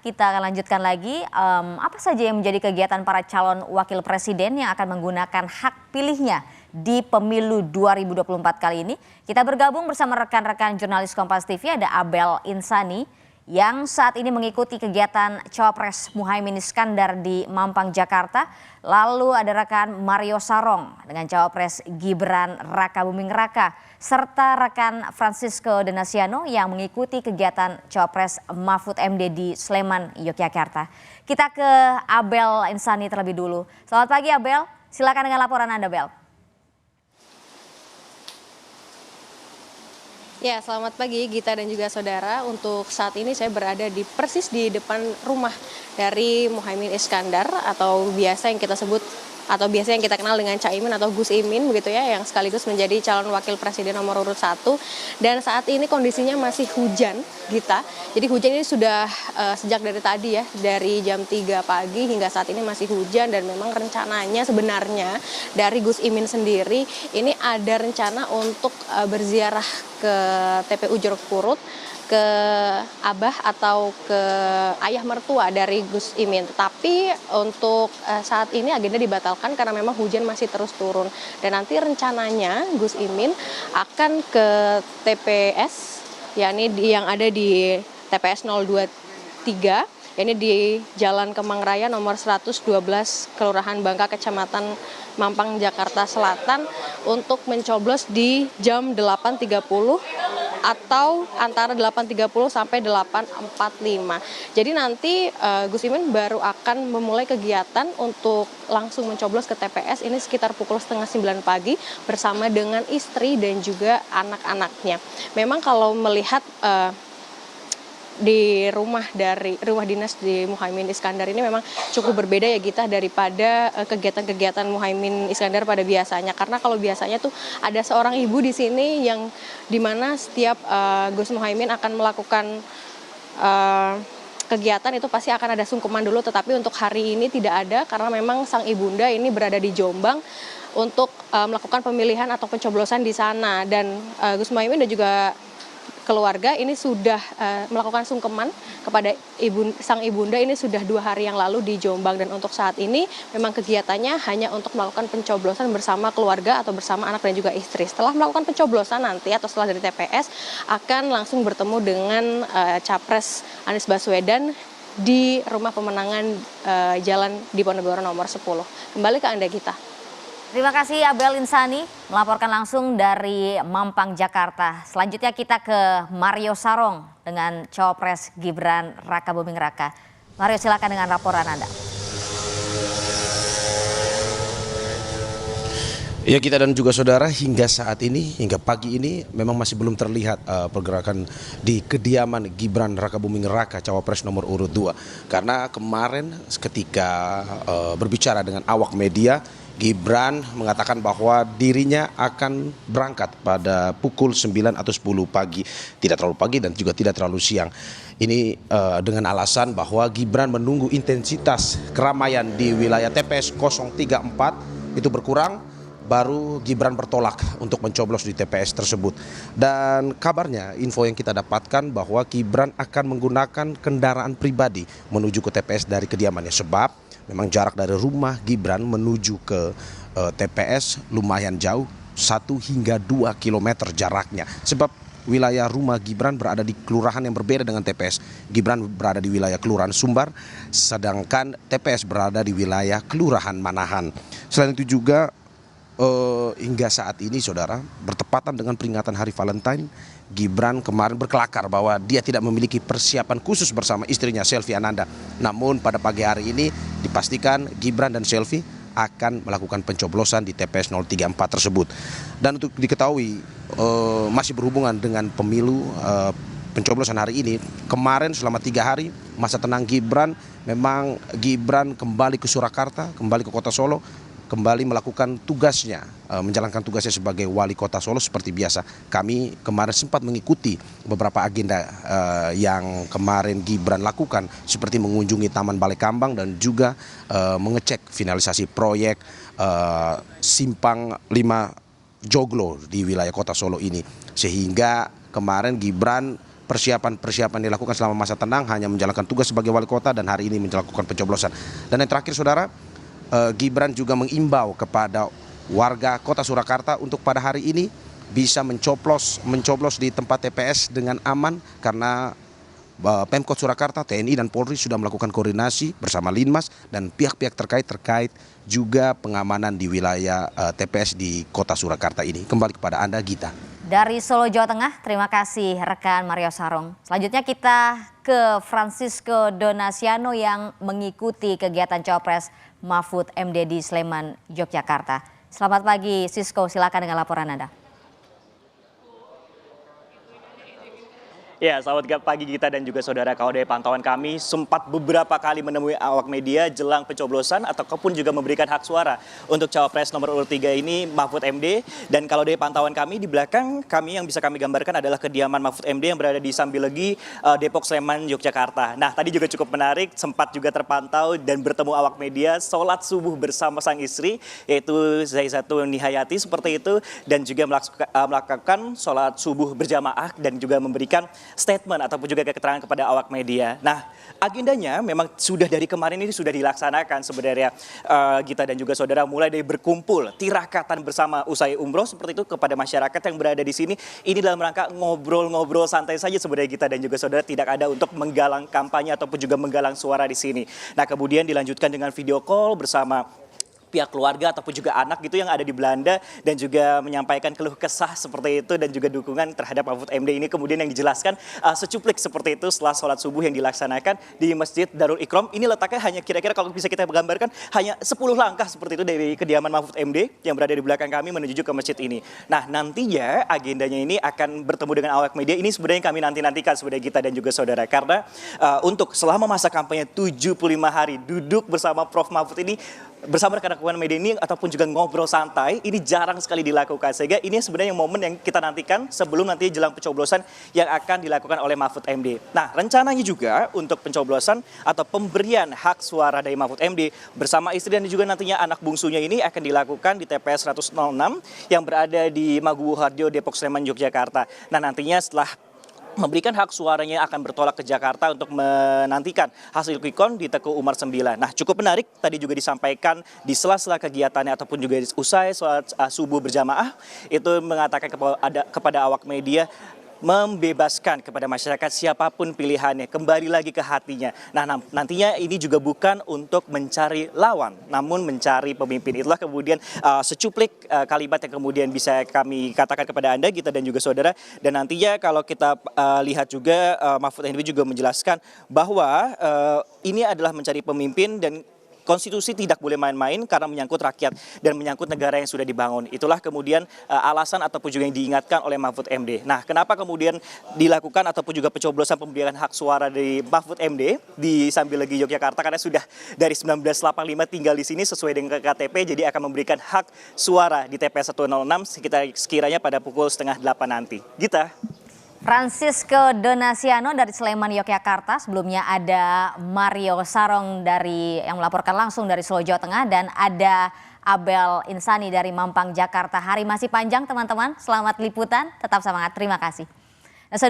kita akan lanjutkan lagi. Apa saja yang menjadi kegiatan para calon wakil presiden yang akan menggunakan hak pilihnya di pemilu 2024 kali ini? Kita bergabung bersama rekan-rekan jurnalis Kompas TV, ada Abel Insani yang saat ini mengikuti kegiatan Cawapres Muhaimin Iskandar di Mampang, Jakarta. Lalu ada rekan Mario Sarong dengan Cawapres Gibran Rakabuming Raka, serta rekan Francisco Denasiano yang mengikuti kegiatan Cawapres Mahfud MD di Sleman, Yogyakarta. Kita ke Abel Insani terlebih dulu. Selamat pagi Abel, silakan dengan laporan Anda, Bel. Ya, selamat pagi Gita dan juga saudara. Untuk saat ini saya berada persis di depan rumah dari Muhaimin Iskandar atau biasa yang kita sebut atau biasa yang kita kenal dengan Caimin atau Gus Imin begitu ya, yang sekaligus menjadi calon wakil presiden nomor urut 1. Dan saat ini kondisinya masih hujan, Gita. Jadi hujan ini sudah sejak dari tadi ya, dari jam 3 pagi hingga saat ini masih hujan, dan memang rencananya sebenarnya dari Gus Imin sendiri ini ada rencana untuk berziarah ke TPU Jeruk Purut, ke abah atau ke ayah mertua dari Gus Imin. Tetapi untuk saat ini agenda dibatalkan karena memang hujan masih terus turun. Dan nanti rencananya Gus Imin akan ke TPS, yakni yang ada di TPS 023, yakni di Jalan Kemang Raya nomor 112 Kelurahan Bangka, Kecamatan Mampang, Jakarta Selatan, untuk mencoblos di jam 8.30 atau antara 8.30 sampai 8.45. Jadi nanti Gus Imin baru akan memulai kegiatan untuk langsung mencoblos ke TPS ini sekitar pukul 8:30 pagi bersama dengan istri dan juga anak-anaknya. Memang kalau melihat di rumah dinas di Muhaimin Iskandar ini memang cukup berbeda ya Gita daripada kegiatan-kegiatan Muhaimin Iskandar pada biasanya, karena kalau biasanya tuh ada seorang ibu di sini yang dimana setiap Gus Muhaimin akan melakukan kegiatan itu pasti akan ada sungkeman dulu, tetapi untuk hari ini tidak ada karena memang sang ibunda ini berada di Jombang untuk melakukan pemilihan atau pencoblosan di sana. Dan Gus Muhaimin dan juga keluarga ini sudah melakukan sungkeman kepada sang ibunda ini sudah 2 hari yang lalu di Jombang, dan untuk saat ini memang kegiatannya hanya untuk melakukan pencoblosan bersama keluarga atau bersama anak dan juga istri. Setelah melakukan pencoblosan nanti atau setelah dari TPS akan langsung bertemu dengan Capres Anies Baswedan di rumah pemenangan Jalan Diponegoro nomor 10. Kembali ke Anda, Gita. Terima kasih Abel Insani melaporkan langsung dari Mampang, Jakarta. Selanjutnya kita ke Mario Sarong dengan Cawapres Gibran Rakabuming Raka. Mario, silakan dengan laporan Anda. Ya, kita dan juga saudara, hingga saat ini, hingga pagi ini memang masih belum terlihat pergerakan di kediaman Gibran Rakabuming Raka, Cawapres nomor urut 2. Karena kemarin ketika berbicara dengan awak media, Gibran mengatakan bahwa dirinya akan berangkat pada pukul 9 atau 10 pagi. Tidak terlalu pagi dan juga tidak terlalu siang. Ini dengan alasan bahwa Gibran menunggu intensitas keramaian di wilayah TPS 034 itu berkurang, baru Gibran bertolak untuk mencoblos di TPS tersebut. Dan kabarnya, info yang kita dapatkan bahwa Gibran akan menggunakan kendaraan pribadi menuju ke TPS dari kediamannya, sebab memang jarak dari rumah Gibran menuju ke TPS lumayan jauh, 1 hingga 2 km jaraknya. Sebab wilayah rumah Gibran berada di kelurahan yang berbeda dengan TPS. Gibran berada di wilayah Kelurahan Sumbar, sedangkan TPS berada di wilayah Kelurahan Manahan. Selain itu juga hingga saat ini saudara, bertepatan dengan peringatan Hari Valentine, Gibran kemarin berkelakar bahwa dia tidak memiliki persiapan khusus bersama istrinya Selvi Ananda. Namun pada pagi hari ini dipastikan Gibran dan Selvi akan melakukan pencoblosan di TPS 034 tersebut. Dan untuk diketahui masih berhubungan dengan pemilu pencoblosan hari ini, kemarin selama 3 hari masa tenang Gibran, memang Gibran kembali ke Surakarta, kembali ke kota Solo, kembali melakukan tugasnya, menjalankan tugasnya sebagai wali kota Solo seperti biasa. Kami kemarin sempat mengikuti beberapa agenda yang kemarin Gibran lakukan, seperti mengunjungi Taman Balai Kambang dan juga mengecek finalisasi proyek Simpang 5 Joglo di wilayah kota Solo ini. Sehingga kemarin Gibran persiapan dilakukan selama masa tenang, hanya menjalankan tugas sebagai wali kota dan hari ini melakukan pencoblosan. Dan yang terakhir saudara, Gibran juga mengimbau kepada warga kota Surakarta untuk pada hari ini bisa mencoblos di tempat TPS dengan aman, karena Pemkot Surakarta, TNI dan Polri sudah melakukan koordinasi bersama Linmas dan pihak-pihak terkait juga pengamanan di wilayah TPS di kota Surakarta ini. Kembali kepada Anda, Gita. Dari Solo, Jawa Tengah, terima kasih rekan Mario Sarong. Selanjutnya kita ke Francisco Donasiano yang mengikuti kegiatan Cawapres Mahfud MD di Sleman, Yogyakarta. Selamat pagi Sisko, silakan dengan laporan Anda. Ya, selamat pagi Gita dan juga saudara. Kalau dari pantauan kami sempat beberapa kali menemui awak media jelang pencoblosan ataupun juga memberikan hak suara untuk Cawapres nomor urut 3 ini Mahfud MD. Dan kalau dari pantauan kami di belakang kami yang bisa kami gambarkan adalah kediaman Mahfud MD yang berada di Sambilegi, Depok, Sleman, Yogyakarta. Nah, tadi juga cukup menarik, sempat juga terpantau dan bertemu awak media sholat subuh bersama sang istri yaitu Zaizatun Nihayati seperti itu, dan juga melakukan sholat subuh berjamaah dan juga memberikan statement ataupun juga keterangan kepada awak media. Nah, agendanya memang sudah dari kemarin ini sudah dilaksanakan sebenarnya Gita dan juga saudara, mulai dari berkumpul tirakatan bersama usai umroh seperti itu kepada masyarakat yang berada di sini. Ini dalam rangka ngobrol-ngobrol santai saja sebenarnya Gita dan juga saudara, tidak ada untuk menggalang kampanye ataupun juga menggalang suara di sini. Nah, kemudian dilanjutkan dengan video call bersama pihak keluarga ataupun juga anak gitu yang ada di Belanda, dan juga menyampaikan keluh kesah seperti itu dan juga dukungan terhadap Mahfud MD ini, kemudian yang dijelaskan secuplik seperti itu setelah sholat subuh yang dilaksanakan di Masjid Darul Ikram. Ini letaknya hanya kira-kira kalau bisa kita gambarkan hanya 10 langkah seperti itu dari kediaman Mahfud MD yang berada di belakang kami menuju ke masjid ini. Nah, nantinya agendanya ini akan bertemu dengan awak media. Ini sebenarnya kami nantikan sebenarnya Gita dan juga saudara, karena untuk selama masa kampanye 75 hari duduk bersama Prof Mahfud ini bersama rekan-rekan media ini ataupun juga ngobrol santai, ini jarang sekali dilakukan, sehingga ini sebenarnya momen yang kita nantikan sebelum nanti jelang pencoblosan yang akan dilakukan oleh Mahfud MD. Nah, rencananya juga untuk pencoblosan atau pemberian hak suara dari Mahfud MD bersama istri dan juga nantinya anak bungsunya ini akan dilakukan di TPS 106 yang berada di Maguwo Harjo, Depok, Sleman, Yogyakarta. Nah, nantinya setelah memberikan hak suaranya akan bertolak ke Jakarta untuk menantikan hasil quick count di Teguh Umar 9. Nah, cukup menarik tadi juga disampaikan di sela-sela kegiatannya ataupun juga usai sholat subuh berjamaah, itu mengatakan kepada awak media, membebaskan kepada masyarakat siapapun pilihannya, kembali lagi ke hatinya. Nah, nantinya ini juga bukan untuk mencari lawan, namun mencari pemimpin. Itulah kemudian secuplik kalimat yang kemudian bisa kami katakan kepada Anda, Gita dan juga saudara. Dan nantinya kalau kita lihat juga Mahfud MD juga menjelaskan bahwa ini adalah mencari pemimpin dan konstitusi tidak boleh main-main karena menyangkut rakyat dan menyangkut negara yang sudah dibangun. Itulah kemudian alasan ataupun juga yang diingatkan oleh Mahfud MD. Nah, kenapa kemudian dilakukan ataupun juga pencoblosan pemberian hak suara dari Mahfud MD di Sambilegi, Yogyakarta? Karena sudah dari 1985 tinggal di sini sesuai dengan KTP, jadi akan memberikan hak suara di TPS 106 sekiranya pada pukul 7:30 nanti. Gita. Francisco Donasiano dari Sleman, Yogyakarta. Sebelumnya ada Mario Sarong yang melaporkan langsung dari Solo, Jawa Tengah, dan ada Abel Insani dari Mampang, Jakarta. Hari masih panjang teman-teman, selamat liputan, tetap semangat, terima kasih. Nah, saudara.